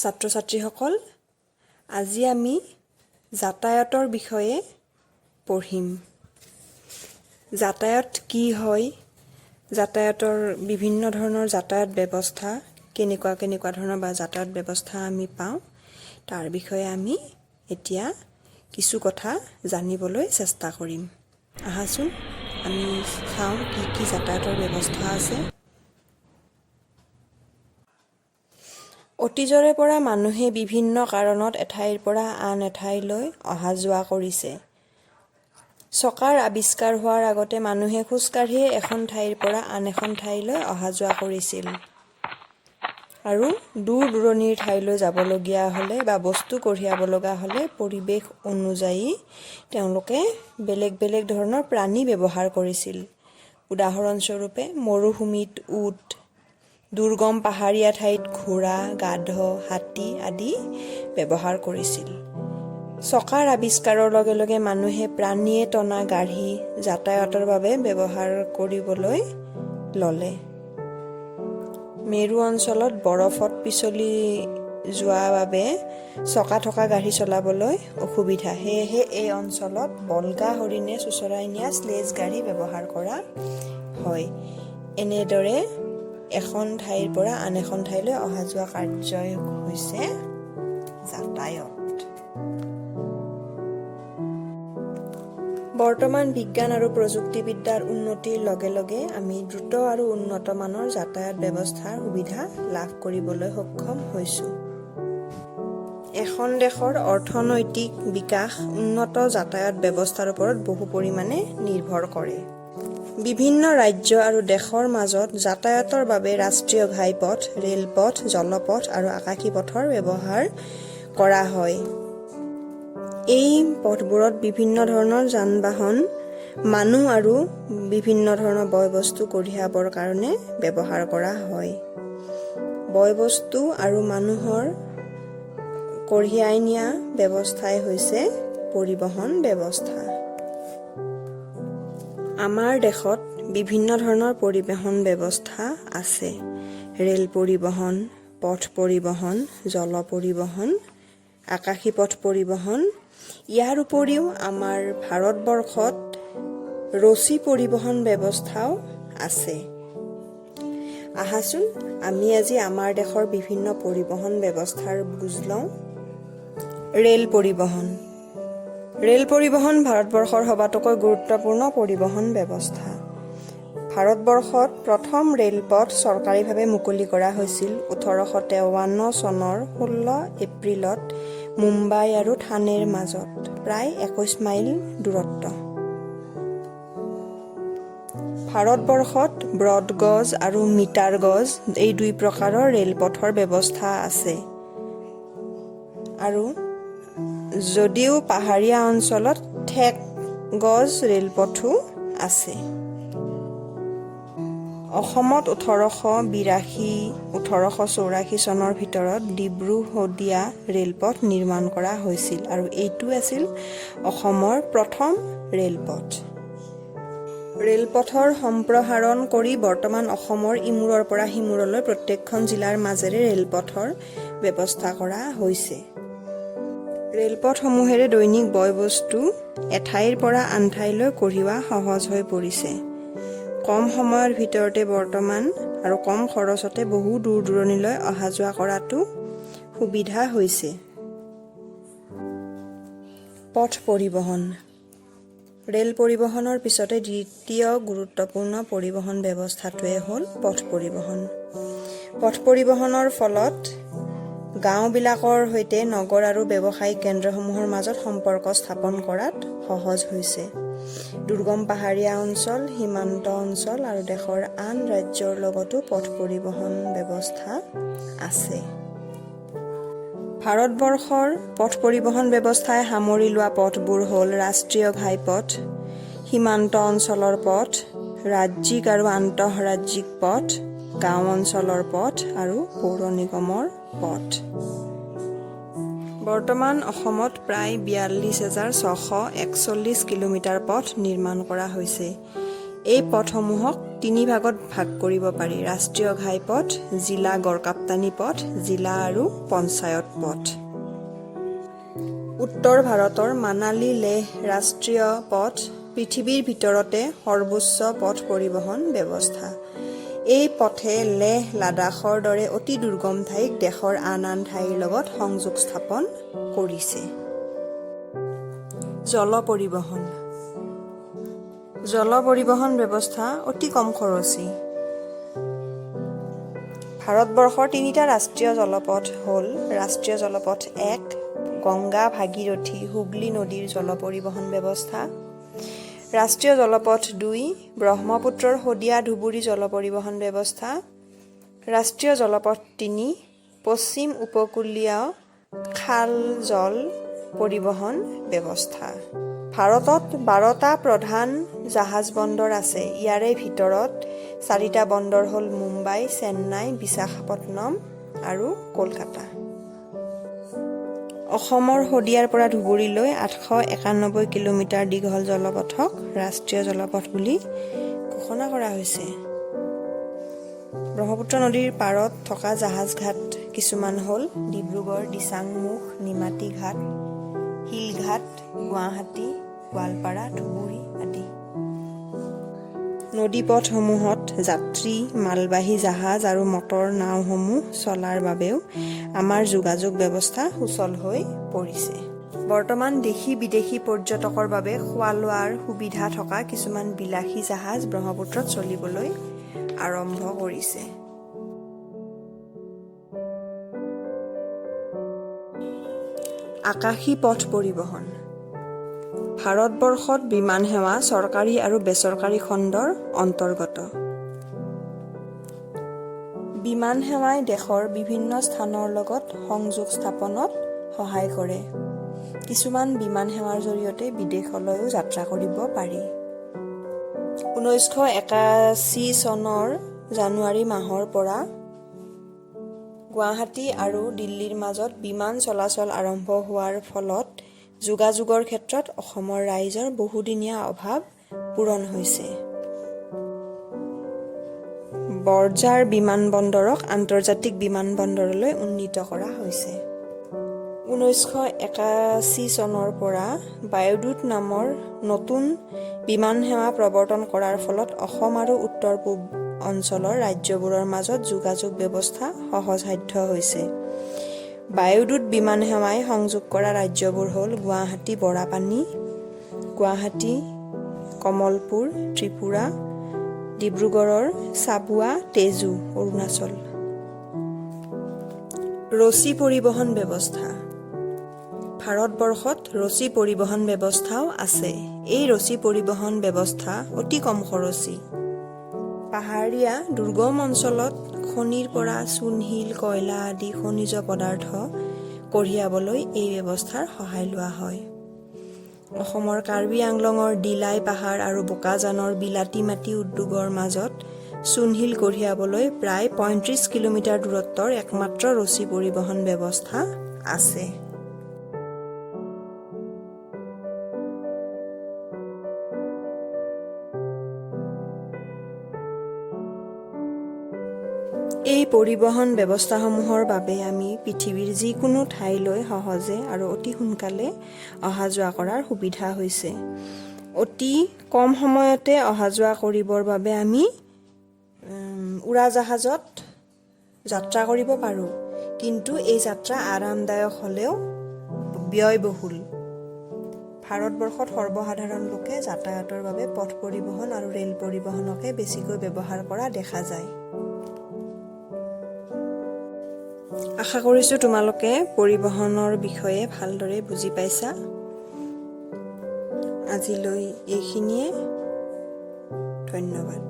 ছাত্ৰ-ছাত্ৰীসকল, আজি আমি যাতায়াতৰ বিষয়ে পঢ়িম। যাতায়াত কি হয়, যাতায়াতৰ বিভিন্ন ধৰণৰ যাতায়াত ব্যৱস্থা, কেনেকুৱা ধৰণৰ যাতায়াত ব্যৱস্থা আমি পাওঁ, তাৰ বিষয়ে আমি এতিয়া কিছু কথা জানিবলৈ চেষ্টা কৰিম। আহাচোন আমি চাওঁ কি যাতায়াতৰ ব্যৱস্থা আছে। অতীজৰে পৰা মানুহে বিভিন্ন কাৰণত এঠাইৰ পৰা আন এঠাইলৈ অহা যোৱা কৰিছে। চকাৰ আৱিষ্কাৰ হোৱাৰ আগতে মানুহে খোজকাঢ়িয়ে এখন ঠাইৰ পৰা আন এখন ঠাইলৈ অহা যোৱা কৰিছিল। আৰু দূৰ দূৰণিৰ ঠাইলৈ যাবলগীয়া হ'লে বা বস্তু কঢ়িয়াব লগা হ'লে পৰিৱেশ অনুযায়ী তেওঁলোকে বেলেগ বেলেগ ধৰণৰ প্ৰাণী ব্যৱহাৰ কৰিছিল। উদাহৰণস্বৰূপে মৰুভূমিত উট, দুৰ্গম পাহাৰীয়া ঠাইত ঘোঁৰা, গাধ, হাতী আদি ব্যৱহাৰ কৰিছিল। চকাৰ আৱিষ্কাৰৰ লগে লগে মানুহে প্ৰাণীয়ে টনা গাড়ী যাতায়াতৰ বাবে ব্যৱহাৰ কৰিবলৈ ল'লে। মেৰু অঞ্চলত বৰফত পিছলি যোৱা বাবে চকা থকা গাড়ী চলাবলৈ অসুবিধা, সেয়েহে এই অঞ্চলত বলগা হৰিণে চোঁচৰাই নিয়া স্লেজ গাড়ী ব্যৱহাৰ কৰা হয়। এনেদৰে এখন ঠাইৰ পৰা আন এখন ঠাইলৈ অহা যোৱা কাৰ্যই হৈছে যাতায়াত। বৰ্তমান বিজ্ঞান আৰু প্ৰযুক্তিবিদ্যাৰ উন্নতিৰ লগে লগে আমি দ্ৰুত আৰু উন্নত মানৰ যাতায়াত ব্যৱস্থাৰ সুবিধা লাভ কৰিবলৈ সক্ষম হৈছোঁ। এখন দেশৰ অৰ্থনৈতিক বিকাশ উন্নত যাতায়াত ব্যৱস্থাৰ ওপৰত বহু পৰিমাণে নিৰ্ভৰ কৰে। বিভিন্ন ৰাজ্য আৰু দেশৰ মাজত যাতায়াতৰ বাবে ৰাষ্ট্ৰীয় ঘাইপথ, ৰেলপথ, জলপথ আৰু আকাশী পথৰ ব্যৱহাৰ কৰা হয়। এই পথবোৰত বিভিন্ন ধৰণৰ যান-বাহন, মানুহ আৰু বিভিন্ন ধৰণৰ বয়-বস্তু কঢ়িয়াবৰ কাৰণে ব্যৱহাৰ কৰা হয়। বয়-বস্তু আৰু মানুহৰ কঢ়িয়াই নিয়া ব্যৱস্থাই হৈছে পৰিবহণ ব্যৱস্থা। আমাৰ দেশত বিভিন্ন ধৰণৰ পৰিবহণ ব্যৱস্থা আছে। ৰেল পৰিবহণ, পথ পৰিবহণ, জল পৰিবহণ, আকাশী পথ পৰিবহণ। ইয়াৰ উপৰিও আমাৰ ভাৰতবৰ্ষত ৰছী পৰিবহণ ব্যৱস্থাও আছে। আহাচোন আমি আজি আমাৰ দেশৰ বিভিন্ন পৰিবহণ ব্যৱস্থাৰ বুজ লওঁ। ৰেল পৰিবহণ। ৰেল পৰিবহণ ভাৰতবৰ্ষৰ সবাতোকৈ গুৰুত্বপূৰ্ণ পৰিবহণ ব্যৱস্থা। ভাৰতবৰ্ষত প্ৰথম ৰেলপথ চৰকাৰীভাৱে মুকলি কৰা হৈছিল 1853 চনৰ 16 এপ্ৰিলত মুম্বাই আৰু থানেৰ মাজত, প্ৰায় 21 মাইল দূৰত্ব। ভাৰতবৰ্ষত ব্ৰডগজ আৰু মিটাৰগজ এই দুই প্ৰকাৰৰ ৰেলপথৰ ব্যৱস্থা আছে। আৰু যদিও পাহাৰীয়া অঞ্চলত ঠেক গজ ৰেলপথো আছে। অসমত 1882-1884 চনৰ ভিতৰত ডিব্ৰু-শদিয়া ৰেলপথ নিৰ্মাণ কৰা হৈছিল আৰু এইটো আছিল অসমৰ প্ৰথম ৰেলপথ। ৰেলপথৰ সম্প্ৰসাৰণ কৰি বৰ্তমান অসমৰ ইমূৰৰ পৰা সিমূৰলৈ প্ৰত্যেকখন জিলাৰ মাজেৰে ৰেলপথৰ ব্যৱস্থা কৰা হৈছে। ৰেলপথসমূহেৰে দৈনিক বয়-বস্তু এঠাইৰ পৰা আন ঠাইলৈ কঢ়িওৱা সহজ হৈ পৰিছে। কম সময়ৰ ভিতৰতে বৰ্তমান আৰু কম খৰচতে বহু দূৰ দূৰণিলৈ অহা যোৱা কৰাটো সুবিধা হৈছে। পথ পৰিবহণ। ৰেল পৰিবহণৰ পিছতে দ্বিতীয় গুৰুত্বপূৰ্ণ পৰিবহণ ব্যৱস্থাটোৱে হ'ল পথ পৰিবহণ। পথ পৰিবহণৰ ফলত গাঁওবিলাকৰ সৈতে নগৰ আৰু ব্যৱসায়িক কেন্দ্ৰসমূহৰ মাজত সম্পৰ্ক স্থাপন কৰাত সহজ হৈছে। দুৰ্গম পাহাৰীয়া অঞ্চল, সীমান্ত অঞ্চল আৰু দেশৰ আন ৰাজ্যৰ লগতো পথ পৰিবহণ ব্যৱস্থা আছে। ভাৰতবৰ্ষৰ পথ পৰিবহণ ব্যৱস্থাই সামৰি লোৱা পথবোৰ হ'ল ৰাষ্ট্ৰীয় ঘাইপথ, সীমান্ত অঞ্চলৰ পথ, ৰাজ্যিক আৰু আন্তঃৰাজ্যিক পথ, গাঁও অঞ্চলৰ পথ আৰু পৌৰ নিগমৰ পথ। বৰ্তমান অসমত প্ৰায় 42,641 কিলোমিটাৰ পথ নিৰ্মাণ কৰা হৈছে। এই পথসমূহক তিনি ভাগত ভাগ কৰিব পাৰি: ৰাষ্ট্ৰীয় ঘাইপথ, জিলা গড়কাপ্তানি পথ, জিলা আৰু পঞ্চায়ত পথ। উত্তৰ ভাৰতৰ মানালী লেহ ৰাষ্ট্ৰীয় পথ পৃথিৱীৰ ভিতৰতে সৰ্বোচ্চ পথ পৰিবহণ ব্যৱস্থা। এই পথে লেহ লাডাখৰ দৰে অতি দুৰ্গম ঠাইক দেশৰ আন আন ঠাইৰ লগত সংযোগ স্থাপন কৰিছে। জল পৰিবহণ ব্যৱস্থা অতি কম খৰচী। ভাৰতবৰ্ষৰ তিনিটা ৰাষ্ট্ৰীয় জলপথ হ'ল: ৰাষ্ট্ৰীয় জলপথ 1 গংগা ভাগীৰথী হুগলী নদীৰ জল পৰিবহণ ব্যৱস্থা, ৰাষ্ট্ৰীয় জলপথ 2 ব্ৰহ্মপুত্ৰৰ শদিয়া ধুবুৰী জল পৰিবহণ ব্যৱস্থা, ৰাষ্ট্ৰীয় জলপথ 3 পশ্চিম উপকূলীয় খাল জল পৰিবহণ ব্যৱস্থা। ভাৰতত 12টা প্ৰধান জাহাজ বন্দৰ আছে। ইয়াৰে ভিতৰত 4টা বন্দৰ হ'ল মুম্বাই, চেন্নাই, বিশাখাপট্টনম আৰু কলকাতা। অসমৰ শদিয়াৰ পৰা ধুবুৰীলৈ 891 কিলোমিটাৰ দীঘল জলপথক ৰাষ্ট্ৰীয় জলপথ বুলি ঘোষণা কৰা হৈছে। ব্ৰহ্মপুত্ৰ নদীৰ পাৰত থকা জাহাজ ঘাট কিছুমান হ'ল: ডিব্ৰুগড়, দিচাংমুখ, নিমাতী ঘাট, শিলঘাট, গুৱাহাটী, গোৱালপাৰা, ধুবুৰী আদি। নদীপথসমূহত যাত্ৰী, মালবাহী জাহাজ আৰু মটৰ নাওসমূহ চলাৰ বাবেও আমাৰ যোগাযোগ ব্যৱস্থা সুচল হৈ পৰিছে। বৰ্তমান দেশী বিদেশী পৰ্যটকৰ বাবে খোৱা লোৱাৰ সুবিধা থকা কিছুমান বিলাসী জাহাজ ব্ৰহ্মপুত্ৰত চলিবলৈ আৰম্ভ কৰিছে। আকাশী পথ পৰিবহণ। ভাৰতবৰ্ষত বিমান সেৱা চৰকাৰী আৰু বেচৰকাৰী খণ্ডৰ অন্তৰ্গত। বিমান সেৱাই দেশৰ বিভিন্ন স্থানৰ লগত সংযোগ স্থাপনত সহায় কৰে। কিছুমান বিমান সেৱাৰ জৰিয়তে বিদেশলৈও যাত্ৰা কৰিব পাৰি। 1981 চনৰ জানুৱাৰী মাহৰ পৰা গুৱাহাটী আৰু দিল্লীৰ মাজত বিমান চলাচল আৰম্ভ হোৱাৰ ফলত যোগাযোগৰ ক্ষেত্ৰত অসমৰ ৰাইজৰ বহুদিনীয়া অভাৱ পূৰণ হৈছে। বৰঝাৰ বিমানবন্দৰক আন্তৰ্জাতিক বিমানবন্দৰলৈ উন্নীত কৰা হৈছে। 1981 চনৰ পৰা বায়ুদূত নামৰ নতুন বিমান সেৱা প্ৰৱৰ্তন কৰাৰ ফলত অসম আৰু উত্তৰ পূব অঞ্চলৰ ৰাজ্যবোৰৰ মাজত যোগাযোগ ব্যৱস্থা সহজসাধ্য হৈছে। বায়ুদূত বিমান সেৱাই সংযোগ কৰা ৰাজ্যবোৰ হ'ল: গুৱাহাটী বৰাপানী, গুৱাহাটী কমলপুৰ ত্ৰিপুৰা, ডিব্ৰুগড়ৰ চাবুৱা তেজু অৰুণাচল। ৰছী পৰিবহণ ব্যৱস্থা। ভাৰতবৰ্ষত ৰছী পৰিবহণ ব্যৱস্থাও আছে। এই ৰছী পৰিবহণ ব্যৱস্থা অতি কম খৰচী। পাহাৰীয়া দুৰ্গম অঞ্চলত খনিৰ পৰা চূণশিল, কয়লা আদি খনিজ পদাৰ্থ কঢ়িয়াবলৈ এই ব্যৱস্থাৰ সহায় লোৱা হয়। অসমৰ কাৰ্বি আংলঙৰ দিলাই পাহাৰ আৰু বোকাজানৰ বিলাতী মাটি উদ্যোগৰ মাজত চূণশিল কঢ়িয়াবলৈ প্ৰায় 35 কিলোমিটাৰ দূৰত্বৰ একমাত্ৰ ৰছী পৰিবহণ ব্যৱস্থা আছে। এই পৰিবহণ ব্যৱস্থাসমূহৰ বাবে আমি পৃথিৱীৰ যিকোনো ঠাইলৈ সহজে আৰু অতি সোনকালে অহা যোৱা কৰাৰ সুবিধা হৈছে। অতি কম সময়তে অহা যোৱা কৰিবৰ বাবে আমি উৰাজাহাজত যাত্ৰা কৰিব পাৰোঁ, কিন্তু এই যাত্ৰা আৰামদায়ক হ'লেও ব্যয়বহুল। ভাৰতবৰ্ষত সৰ্বসাধাৰণ লোকে যাতায়াতৰ বাবে পথ পৰিবহণ আৰু ৰেল পৰিবহণকে বেছিকৈ ব্যৱহাৰ কৰা দেখা যায়। আশা কৰিছোঁ তোমালোকে পৰিবহণৰ বিষয়ে ভালদৰে বুজি পাইছা। আজিলৈ এইখিনিয়ে। ধন্যবাদ।